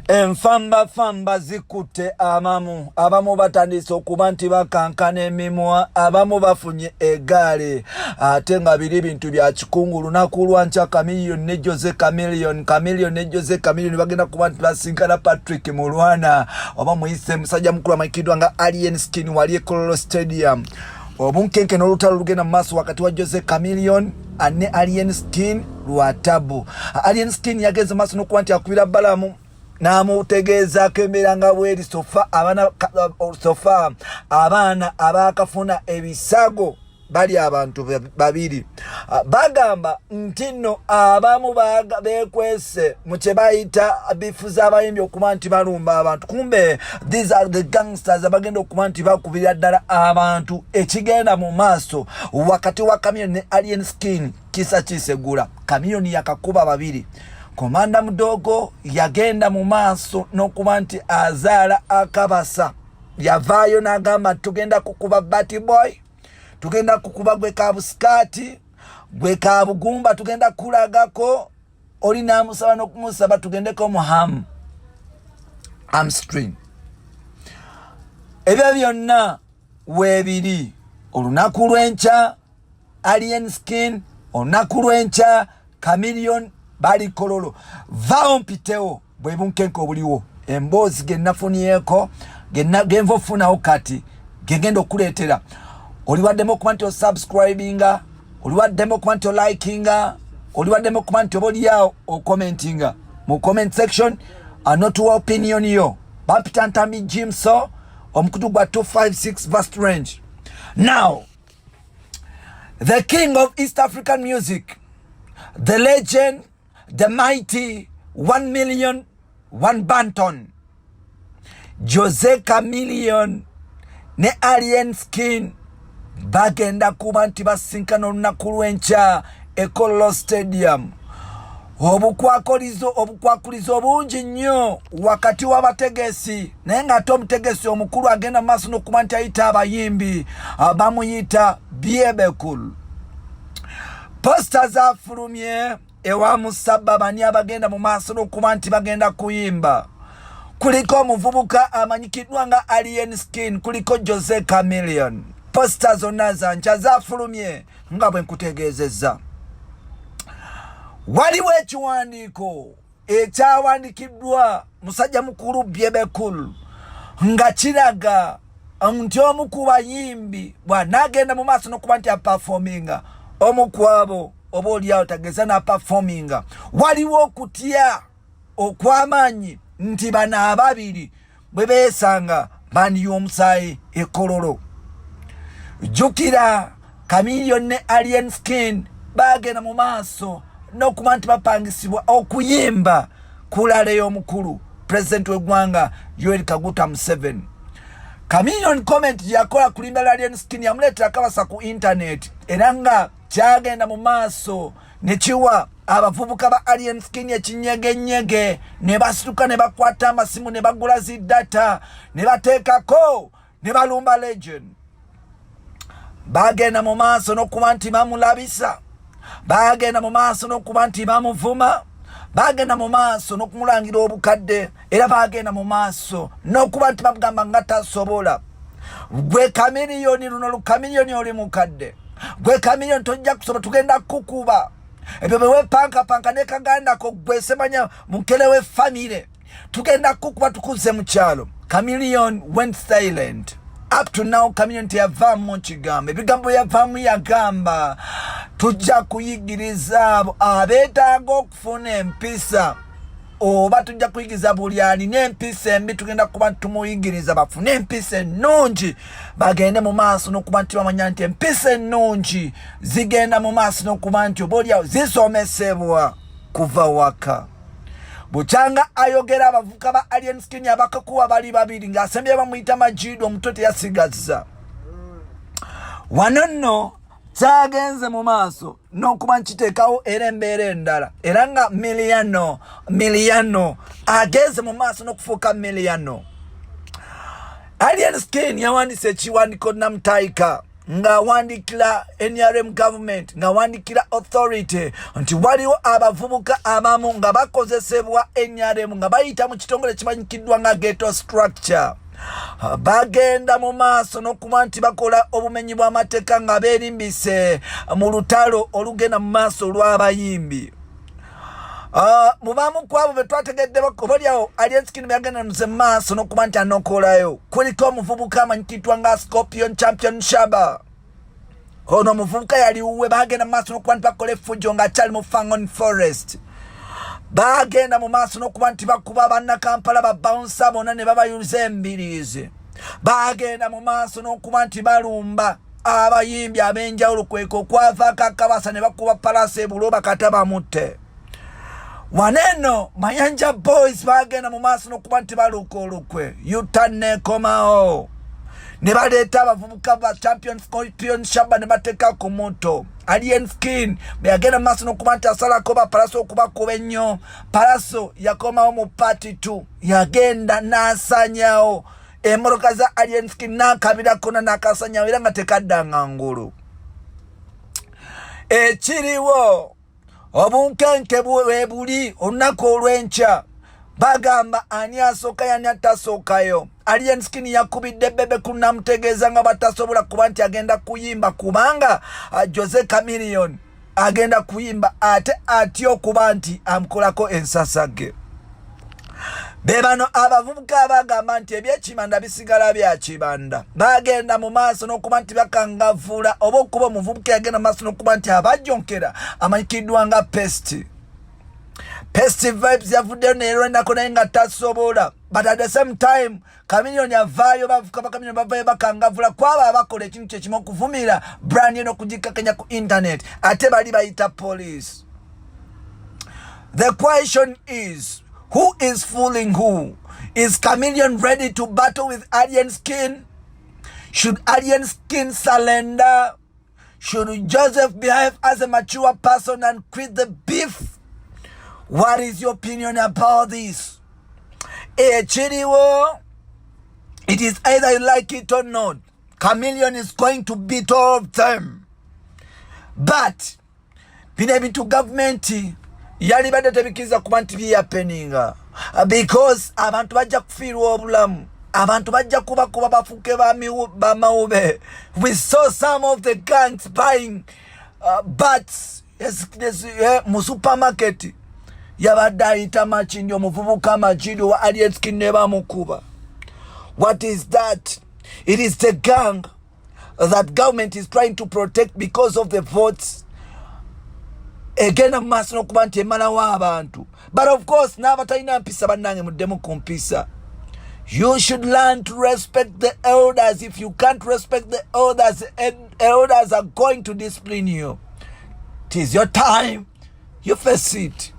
Enfamba zikute abamu batandise okuba nti bakankana emimwa, abamu bafunye egale, ate nga biri bintu bya kikungulu. Lunaku lwanca Chameleone ne Jose Chameleone bagenda kuba nti basinkana Patrick Mulwana oba muyise musajja mukulu amakidwa nga Alien Skin wali Ekololo Stadium. Obunkenke n'olutalo lugenda mu maaso wakati wa Jose Chameleone ne Alien Skin lwatabu. Alien Skin yageze maaso n'okuba nti akubira balamu namutegeeza kemera nga bweri sofa abaana abakafuna ebisago bali abantu babiri. Bagamba ntino abamu bekwese mu kye bayita bifuza abayimbi okuba nti balumba abantu. Kumbe these are the gangsters abagenda okuba nti bakubira ddala abantu. Ekigenda mu maaso wakati wa Chameleone ne Alien Skin kisa kisegula. Chameleone yakakuba babiri. Komanda Mudogo yagenda mu maaso n'okuba nti azaala akabasa. Yavaayo n'agamba tugenda kukuba Batty Boy, tugenda kukuba gwe kabusikati, gwe kabugumba tugenda kulagako. Oli n'amusaba n'okumusaba tugendeko mu hamstring. Ebyo byonna weebiri. Olunaku lw'enkya Alien Skin, olunaku lw'enkya Chameleone bali Ekololo. Vao mpiteo bwe bunkenko buliwo. Emboozi gennafuniyeko genva ofunawo kati gengenda okuleetera. Oliwaddemu okuba nti osubscribinga, oliwaddemu okuba nti olikinga, oliwaddemu okuba nti obolyawo okomentinga mu comment section anotuwa opinion yo. Bampita Ntambi Jimso omukutu gwa 256 vast range. Now, the king of East African music, the legend, the mighty 1 million, 1 Banton, Jose Chameleone ne Alien Skin bagenda kuba nti basinkana olunaku lw'enkya Ekololo Stadium. Obukwakulizo obungi nnyo wakati w'abategesi, naye ng'ate omutegesi omukulu agenda maaso n'okuba nti ayita abayimbi bamuyita Bakugesimbagana. Posta zafulumye ewa Musaba bani abagenda mu maaso n'okuba nti bagenda kuyimba. Kuliko omuvubuka amanyikiddwa nga Alien Skin, kuliko Jose Chameleone. Posta zonna zankya zafulumye nga bwe nkutegeezezza. Waliwo ekiwandiiko ekyawandikiddwa musajja mukulu Bakugesimbagana nga kiraga nti omu ku bayimbi bw'anaagenda mu maaso n'okuba nti apafominga, omu ku abo oba oliawo tageza n'apafominga, waliwo okutya okw'amaanyi nti bano ababiri bwe beesanga bandiyo omusaayi Ekololo. Jukira Chameleone ne Alien Skin bagenda mu maaso n'okuba nti bapangisibwa okuyimba kulala y'omukulu President w'eggwanga Yoweri Kaguta Museveni. Chameleone comment yakola kulimba Alien Skin yamuleetera kabasa ku internet, era nga kyagenda mu maaso ne kiwa abavubuka ba Alien Skin ekinyegenyege, ne basituka ne bakwata amasimu ne bagula zi data ne bateekako ne balumba legend. Bagenda mu maaso n'okuba nti bamulabisa, bagenda mu maaso n'okuba nti bamuvuma, bagenda mu maaso n'okumulangira obukadde, era bagenda mu maaso n'okuba nti bagamba nga tasobola. Gwe Chameleone, luno Chameleone oli mukadde, gwe Chameleone tojja kusobola, tugenda kukuba. Ebyo bwe wepanka ne kagandako gwe semanya mukele we family, tugenda kukuba tukuze mu kyalo. Chameleone went silent. Up to now Chameleone teyavaamu nkigambo. Ebigambo yavaamu yagamba tujja kuyigiriza abo abeetaaga okufuna empisa, oba tujja kuyigiriza buli alina empisa embi tugenda kuba tumuyigiriza bafune empisa ennungi, bagende mu maaso n'okuba nti bamanya nti empisa ennungi zigenda mu maaso n'okuba nti obaolyawo zisomesebwa kuva waka. Buchanga ayogera abavuka ba Alien Skin abakakuwa bali babiri ng'asembye bamuyita Majidu omutwe teyasigaza. Wano nno kyagenze mu maaso n'okuba nkiteekawo era embeera endala, era nga Miliano agenze mu maaso n'okufuuka Miliano. Alien Skin yawandiise ekiwandiiko namutaika nga wandikira NRM government nga wandikira authority nti waliwo abavubuka abamu nga bakozesebwa NRM nga bayita mu kitongole kimanyikiddwa nga ghetto structure. Bagenda mu maaso n'okuba nti bakola obumenyi bw'amateeka nga beerimbise mu lutalo olugenda mu maaso olw'abayimbi. Mubamu kwabo betwategedde bakobolyawo alienskin byagenda mu maaso n'okuba nti anokolayo kuliko omuvubuka amanyikitwa nga Scorpion Champion Shaba. Ono omuvubuka yali uwe bagenda mu maaso n'okuba nti bakola effujjo ng'akyali mu Fangon Forest. Bagenda mu maaso n'okuba nti bakuba bannakampala babawunsa bonna ne babayuza embiriizi. Bagenda mu maaso n'okuba nti balumba abayimbi ab'enjawulo kweko okwavaako akabasa ne bakuba palasi ebulo bakata bamutte. Waneno Mayanja Boys bagenda mu maaso n'okuba nti baluuka olukwe yuta neekomawo ne baleeta abavubuka ba Champion Scorpion Shaba ne bateeka ku muto. Alien Skin beyagenda mu maaso n'okuba nti asalako bapalaso okubakuba ennyo. Palaso yakomawo mu party 2 yagenda n'asanyawo emmotoka za Alien Skin n'akabirako n'akasanyawo era nga tekaddanga ngulu. Ekiriwo obunkenke bwebuli olunaku olw'enkya bagamba ani asooka yani atasookayo. Alien Skin yakubidde bebe kunamutegeeza nga batasobola kuba nti agenda kuyimba kubanga Jose Chameleone agenda kuyimba ate atyo okuba nti amukolako ensasage. Bebano abavubuka abagamba nti ebyekibanda bisigala bya kibanda. Bagenda mu maaso n'okuba nti bakangavula oba okuba omuvubuka yagenda mu maaso n'okuba nti abajjonkera amanyikiddwa nga Pesti. Pesti vibes yavuddeyo neerwendako naye nga tasobola. But at the same time Chameleone avaayo bavuka ba Chameleone bavaayo bakangavula kwabo abakola ekintu kyekimu okuvumira brand eno kugikakanya ku internet ate bali bayita police. The question is, who is fooling who? Is Chameleone ready to battle with Alien Skin? Should Alien Skin surrender? Should Joseph behave as a mature person and quit the beef? What is your opinion about this? Chiriwo, it is either you like it or not. Chameleone is going to beat all of them. But, bintu government, yali bade tebikiriza kuba nti biyappeninga. Because abantu bajja kufiirwa obulamu. Abantu bajja kuba bafuke bamawube. We saw some of the gangs buying bats mu supermarket. Yabadde ayita Makindi omuvubuka Makindi wa Alien Skin ne bamukuba. What is that? It is the gang that government is trying to protect because of the votes. Egenda mu maaso n'okuba nti emalawo abantu. But of course n'abatalina mpisa bannange muddemu ku mpisa. You should learn to respect the elders. If you can't respect the elders are going to discipline you. It is your time. You face it.